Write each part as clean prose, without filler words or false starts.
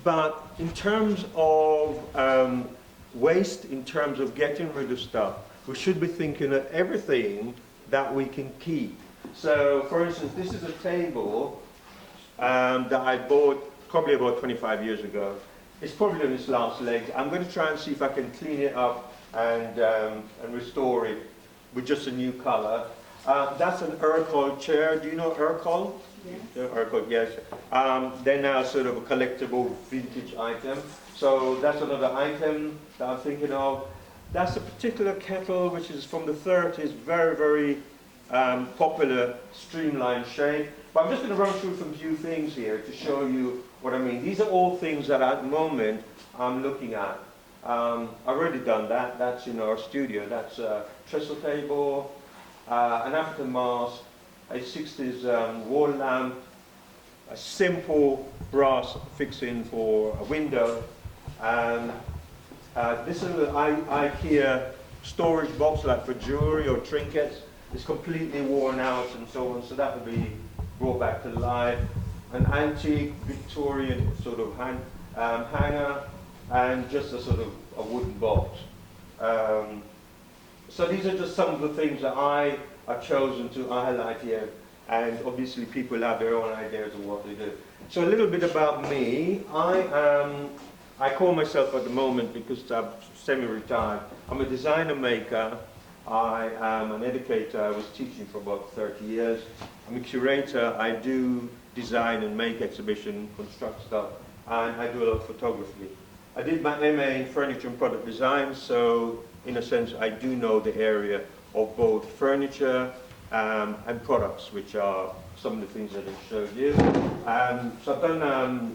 But in terms of waste, in terms of getting rid of stuff, we should be thinking of everything that we can keep. So, for instance, this is a table that I bought probably about 25 years ago. It's probably on its last legs. I'm going to try and see if I can clean it up and restore it with just a new color. That's an Urkel chair. Do you know Urkel? Yes. Urkel, yes. They're now sort of a collectible vintage item. So that's another item that I'm thinking of. That's a particular kettle which is from the 30s, very, very popular streamlined shape. But I'm just going to run through some few things here to show you what I mean. These are all things that at the moment I'm looking at. I've already done that. That's in our studio. That's a trestle table, an African mask, a 60s wall lamp, a simple brass fixing for a window, and this is an IKEA storage box like for jewelry or trinkets. It's completely worn out and so on, so that will be brought back to life. An antique Victorian sort of hanger, and just a sort of a wooden box. So these are just some of the things that I have chosen to highlight here, and obviously people have their own ideas of what they do. So a little bit about me. I call myself at the moment, because I'm semi-retired, I'm a designer maker. I am an educator. I was teaching for about 30 years. I'm a curator. I do design and make exhibition, construct stuff, and I do a lot of photography. I did my MA in furniture and product design, so in a sense I do know the area of both furniture and products, which are some of the things that I showed you. So I've done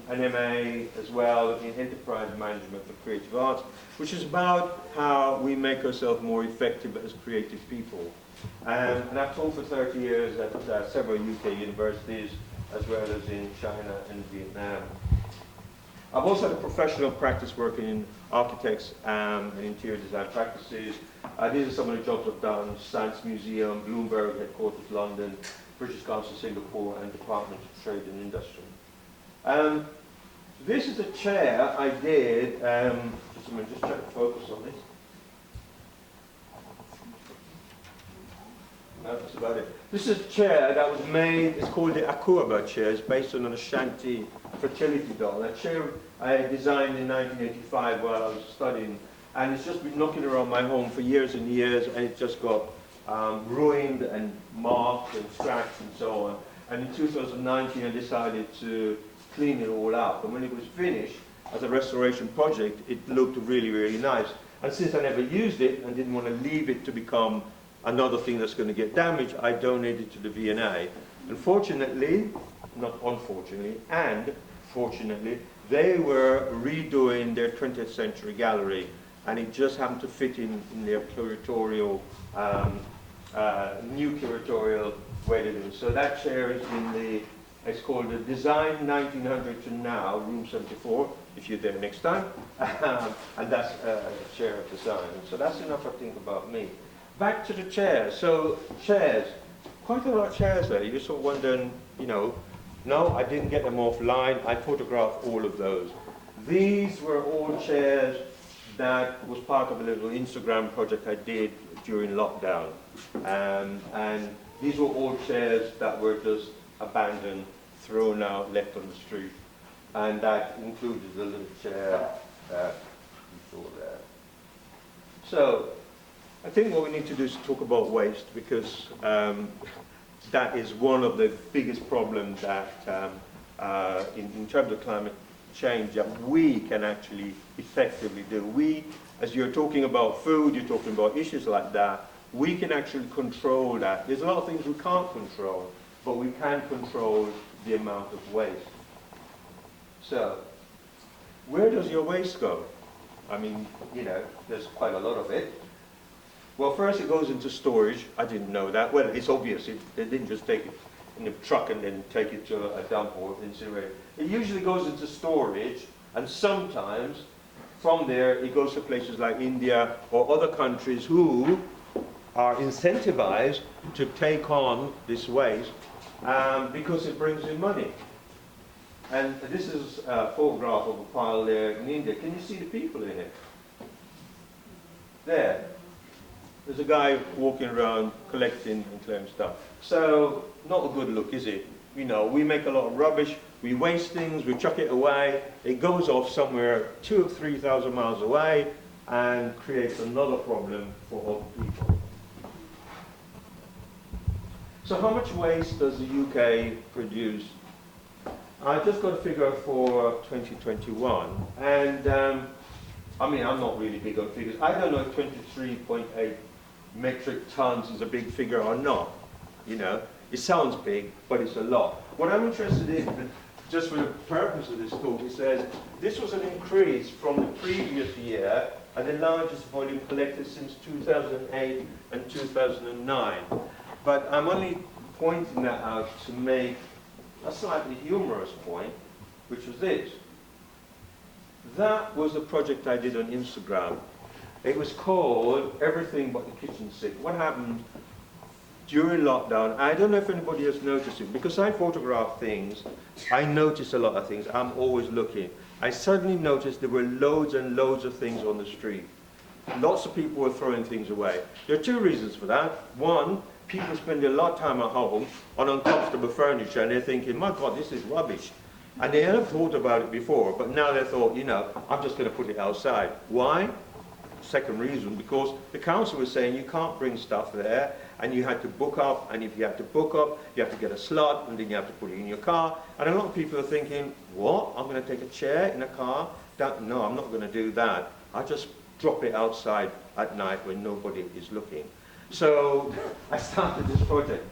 an MA as well in enterprise management for creative arts, which is about how we make ourselves more effective as creative people. And I've taught for 30 years at several UK universities, as well as in China and Vietnam. I've also had a professional practice working in architects and interior design practices. These are some of the jobs I've done: Science Museum, Bloomberg Headquarters London, British Council Singapore, and Department of Trade and Industry. This is a chair I did, just try to focus on this. No, that's about it. This is a chair that was made, it's called the Akuaba chair. It's based on an Ashanti fertility doll. That chair I designed in 1985 while I was studying, and it's just been knocking around my home for years and years, and it just got ruined and marked and scratched and so on. And in 2019 I decided to clean it all up, and when it was finished as a restoration project, it looked really, really nice. And since I never used it and didn't want to leave it to become another thing that's going to get damaged, I donated to the V&A. Unfortunately, not unfortunately, and fortunately, they were redoing their 20th century gallery, and it just happened to fit in their curatorial, new curatorial way to do it. So that chair is in the, it's called the Design 1900 to Now, room 74, if you're there next time. And that's a chair of design. So that's enough, I think, about me. Back to the chairs. So chairs, quite a lot of chairs there. You're sort of wondering, you know, no, I didn't get them offline. I photographed all of those. These were all chairs that was part of a little Instagram project I did during lockdown. And these were all chairs that were just abandoned, thrown out, left on the street. And that included the little chair that you saw there. So I think what we need to do is talk about waste, because that is one of the biggest problems that, in terms of climate change, that we can actually effectively do. We, as you're talking about food, you're talking about issues like that, we can actually control that. There's a lot of things we can't control, but we can control the amount of waste. So, where does your waste go? I mean, you know, there's quite a lot of it. Well, first it goes into storage. I didn't know that. Well, it's obvious. They didn't just take it in a truck and then take it to a dump or incinerate. It usually goes into storage, and sometimes from there it goes to places like India or other countries who are incentivized to take on this waste because it brings in money. And this is a photograph of a pile there in India. Can you see the people in it? There. There's a guy walking around collecting and clearing stuff. So, not a good look, is it? You know, we make a lot of rubbish, we waste things, we chuck it away, it goes off somewhere 2,000 or 3,000 miles away and creates another problem for other people. So how much waste does the UK produce? I just got a figure for 2021, and I mean, I'm not really big on figures. I don't know if 23.8 metric tons is a big figure or not. You know, it sounds big, but it's a lot. What I'm interested in, just for the purpose of this talk, it says this was an increase from the previous year and the largest volume collected since 2008 and 2009. But I'm only pointing that out to make a slightly humorous point, which was this. That was a project I did on Instagram. It was called Everything But the Kitchen Sink. What happened during lockdown, I don't know if anybody has noticed it, because I photograph things, I notice a lot of things, I'm always looking. I suddenly noticed there were loads and loads of things on the street. Lots of people were throwing things away. There are two reasons for that. One, people spend a lot of time at home on uncomfortable furniture and they're thinking, my God, this is rubbish. And they hadn't thought about it before, but now they thought, you know, I'm just going to put it outside. Why? Second reason, because the council was saying you can't bring stuff there, and you had to book up, and if you have to book up, you have to get a slot, and then you have to put it in your car. And a lot of people are thinking, what? I'm going to take a chair in a car? No, I'm not going to do that. I just drop it outside at night when nobody is looking. So I started this project.